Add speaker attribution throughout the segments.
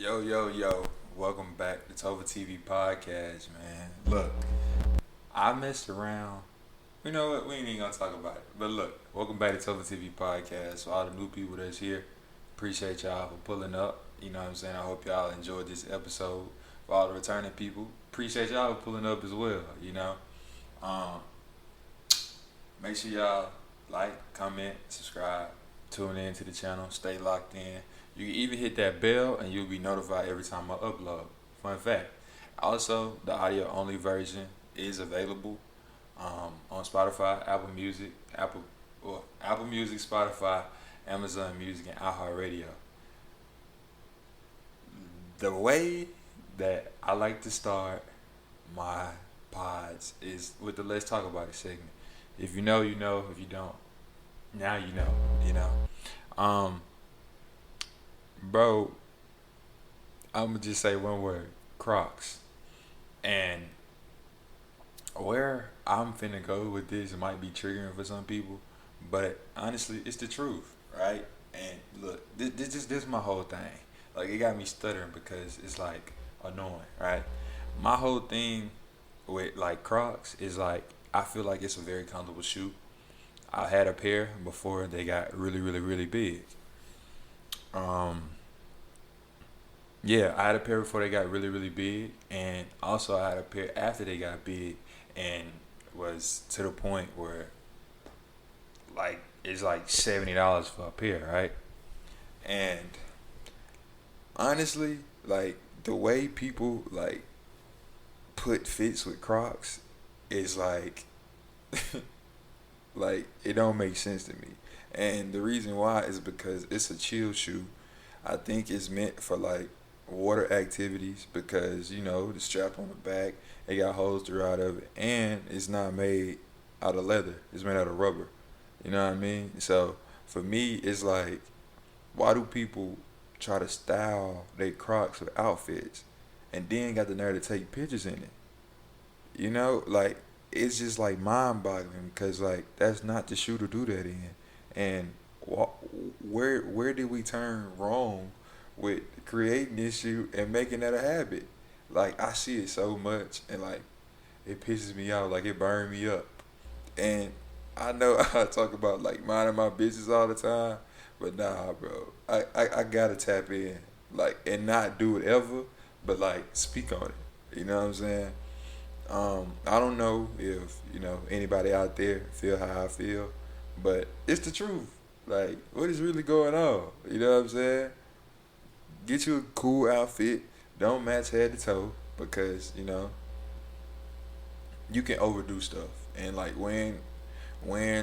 Speaker 1: Yo, yo, yo. Welcome back to TopherTvPodcast, man. Look, I messed around. You know what? We ain't even gonna talk about it. But look, welcome back to TopherTvPodcast. For all the new people that's here, appreciate y'all for pulling up. You know what I'm saying? I hope y'all enjoyed this episode. For all the returning people, appreciate y'all for pulling up as well. Um, Make sure y'all like, comment, subscribe, tune in to the channel, stay locked in. You can even hit that bell and you'll be notified every time I upload. Fun fact. Also, the audio only version is available on Spotify, Apple Music, Spotify, Amazon Music, and iHeartRadio. The way that I like to start my pods is with the Let's Talk About It segment. If you know, you know. If you don't, now you know. You know. Um, Bro, I'm gonna just say one word: Crocs. And where I'm finna go with this might be triggering for some people, but honestly, it's the truth, right? And look, this is my whole thing. Like it got me stuttering because it's like annoying, right? My whole thing with like Crocs is like I feel like it's a very comfortable shoe. I had a pair before they got really, really, really big. Um, Yeah, I had a pair before they got really, really big, and also I had a pair after they got big, and was to the point where like it's like $70 for a pair, right? And honestly, like the way people like put fits with Crocs is like it don't make sense to me. And the reason why is because it's a chill shoe. I think it's meant for like water activities because the strap on the back, it got holes throughout of it, and it's not made out of leather. It's made out of rubber. You know what I mean? So for me, it's like, why do people try to style their Crocs with outfits, and then got the nerve to take pictures in it? Like it's just like mind-boggling because like that's not the shoe to do that in, and where did we turn wrong with creating this shoe and making that a habit? Like I see it so much, and like it pisses me off, like it burned me up. And I know I talk about like minding my business all the time, but nah, bro, I gotta tap in, like, and not do it ever, but like speak on it. You know what I'm saying? I don't know if anybody out there feel how I feel, but it's the truth. Like, what is really going on? You know what I'm saying? Get you a cool outfit. Don't match head to toe because you can overdo stuff. And like wearing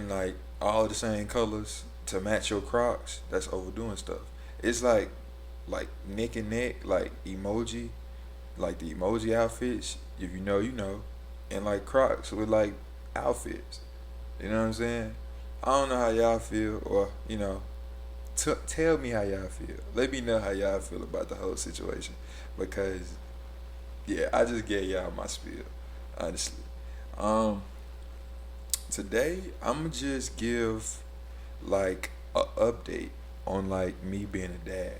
Speaker 1: like all the same colors to match your Crocs, that's overdoing stuff. It's like neck and neck, like emoji, like the emoji outfits. If you know, you know, and like Crocs with like outfits. You know what I'm saying? I don't know how y'all feel, or tell me how y'all feel. Let me know how y'all feel about the whole situation, because yeah, I just gave y'all my spiel, honestly. Um, Today I'm gonna just give like a update on like me being a dad.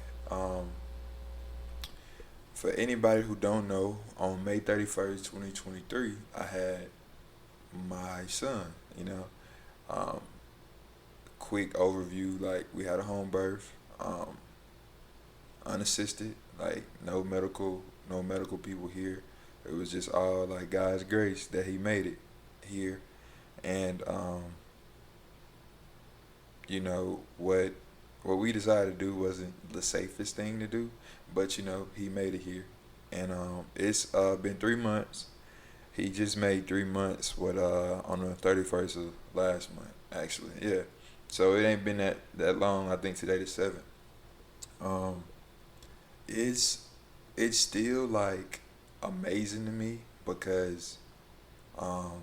Speaker 1: For anybody who don't know, on May 31st, 2023, I had my son. Um, Quick overview: like we had a home birth, unassisted, like no medical people here. It was just all like God's grace that He made it here, and what we decided to do wasn't the safest thing to do, but He made it here, and it's been 3 months. He just made 3 months on the 31st of last month, actually. Yeah. So it ain't been that long. I think today the seventh. Um, it's it's still like amazing to me because um,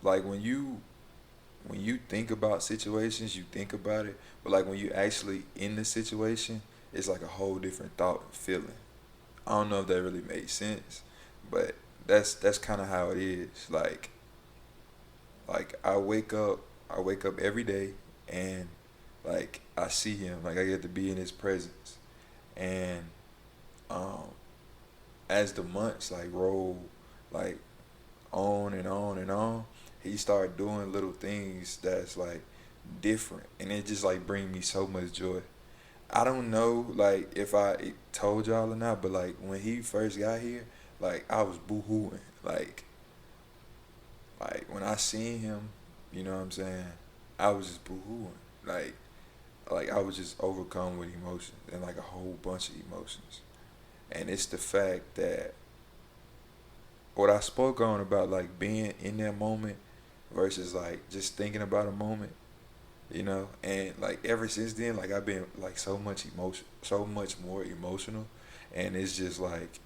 Speaker 1: like when you think about situations, you think about it, but like when you actually in the situation, it's like a whole different thought and feeling. I don't know if that really made sense, but that's kind of how it is. Like I wake up every day, and like I see him, like I get to be in his presence, and um, as the months like roll like on and on and on, he started doing little things that's like different, and it just like bring me so much joy. I don't know like if I told y'all or not, but like when he first got here, like I was boo-hooing. Like when I seen him, you know what I'm saying? I was just boo-hooing. Like I was just overcome with emotions and like a whole bunch of emotions. And it's the fact that what I spoke on about like being in that moment versus like just thinking about a moment, you know. And like ever since then, like I've been like so much more emotional, and it's just like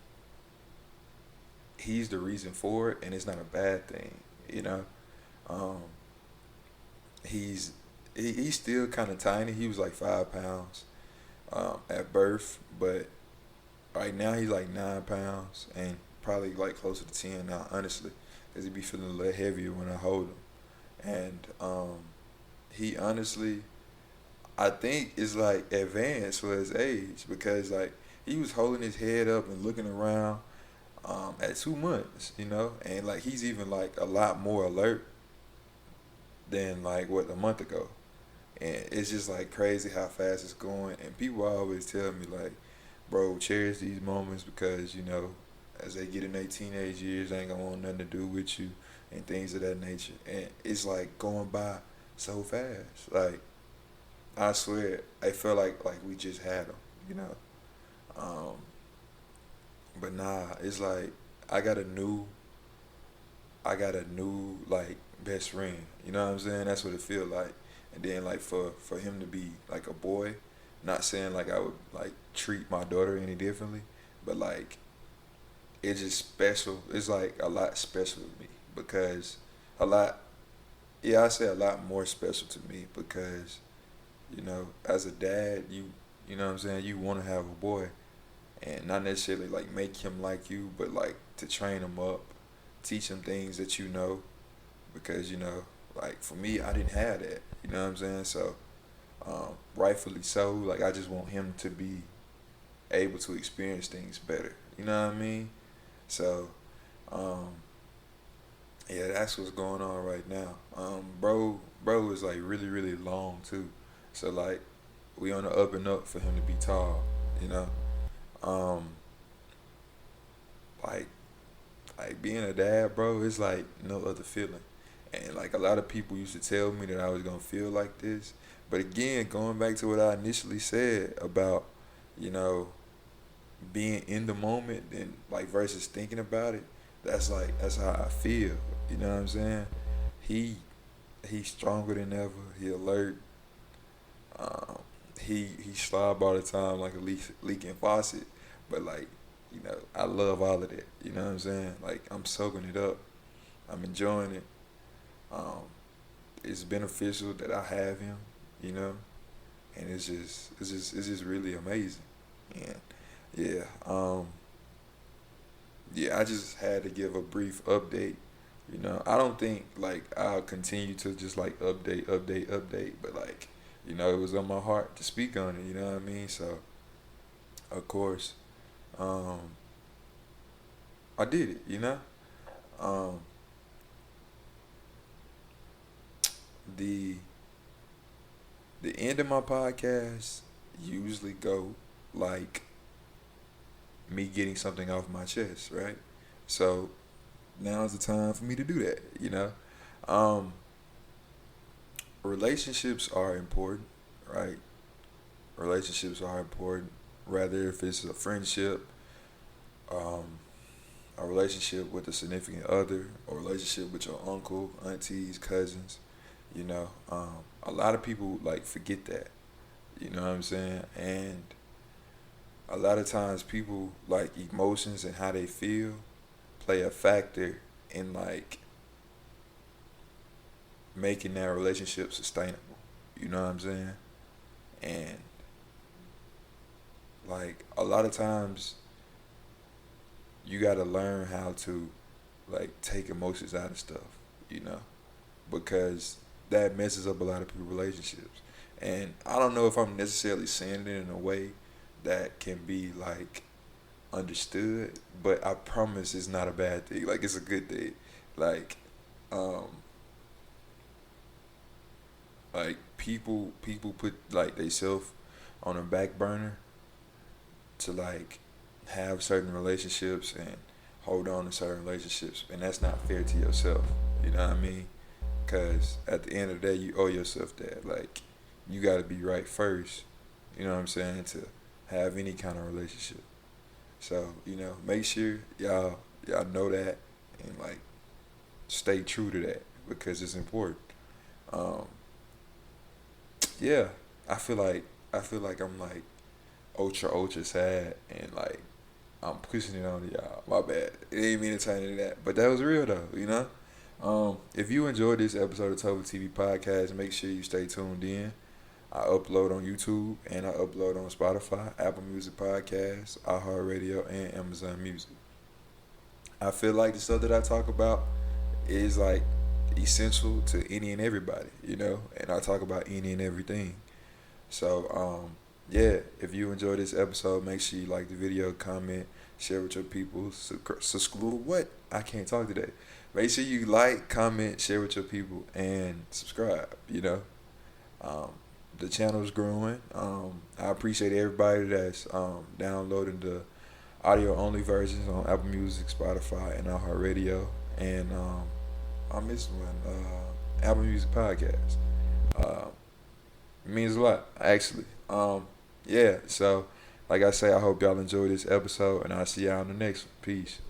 Speaker 1: he's the reason for it, and it's not a bad thing, you know. Um, he's he's still kind of tiny. He was like 5 pounds at birth, but right now he's like 9 pounds and probably like closer to 10 now, honestly, because he be feeling a little heavier when I hold him. And he honestly, I think, is like advanced for his age because like he was holding his head up and looking around at 2 months, you know, and like he's even like a lot more alert than like what a month ago. And it's just like crazy how fast it's going. And people always tell me like, bro, cherish these moments because you know, as they get in their teenage years, they ain't gonna want nothing to do with you and things of that nature. And it's like going by so fast. Like I swear, I felt like we just had them, you know. Um, but nah, it's like I got a new I got a new like best friend. You know what I'm saying? That's what it feel like. And then like for him to be like a boy, not saying like I would like treat my daughter any differently, but like it's just special. It's like a lot special to me because a lot yeah, I say a lot more special to me because you know, as a dad, you know what I'm saying, you want to have a boy and not necessarily like make him like you, but like to train him up, teach him things that you know because you know, like for me, I didn't have that. You know what I'm saying? So, rightfully so. Like I just want him to be able to experience things better. You know what I mean? So, um, yeah, that's what's going on right now. Bro is like really really long too. So like, we on the up and up for him to be tall. You know, um, like like being a dad, bro, it's like no other feeling. And like a lot of people used to tell me that I was gonna feel like this. But again, going back to what I initially said about, you know, being in the moment and like versus thinking about it, that's how I feel. You know what I'm saying? He he's stronger than ever. He alert. Um, he slob all the time like a leaking faucet. But like, you know, I love all of that. You know what I'm saying? Like I'm soaking it up. I'm enjoying it. Um, it's beneficial that I have him, you know, and it's just really amazing. And yeah, yeah, I just had to give a brief update. You know, I don't think like I'll continue to just like update, but like, you know, it was on my heart to speak on it. You know what I mean? So of course, um, I did it. You know, um, the the end of my podcast usually go like me getting something off my chest, right? So now's the time for me to do that, you know? Um, relationships are important, right? Relationships are important, rather if it's a friendship, um, a relationship with a significant other, a relationship with your uncle, aunties, cousins, you know? A lot of people like forget that, you know what I'm saying? And a lot of times people like emotions and how they feel play a factor in like making that relationship sustainable. You know what I'm saying? And like a lot of times you gotta learn how to like take emotions out of stuff, you know, because that messes up a lot of people's relationships. And I don't know if I'm necessarily saying it in a way that can be like understood, but I promise it's not a bad thing. Like it's a good thing. Like, um, like people put like they self on a back burner to like have certain relationships and hold on to certain relationships, and that's not fair to yourself. You know what I mean? Because at the end of the day, you owe yourself that. Like, you got to be right first. You know what I'm saying? To have any kind of relationship. So make sure y'all know that and like stay true to that because it's important. Um, yeah, I feel like I'm like ultra sad and like I'm pushing it on y'all. My bad. It ain't mean to turn into that, but that was real though. If you enjoyed this episode of Tover TV Podcast, make sure you stay tuned in. I upload on YouTube and I upload on Spotify, Apple Music Podcasts, iHeartRadio, and Amazon Music. I feel like the stuff that I talk about is like essential to any and everybody, and I talk about any and everything. So, yeah, if you enjoyed this episode, make sure you like the video, comment, share with your people. Subscribe. What? I can't talk today. Make sure you like, comment, share with your people, and subscribe. Um, the channel's growing. I appreciate everybody that's downloading the audio only versions on Apple Music, Spotify, and iHeartRadio. And I missed one. Apple Music Podcast. Uh, it means a lot, actually. Yeah, so like I say, I hope y'all enjoyed this episode, and I'll see y'all on the next one. Peace.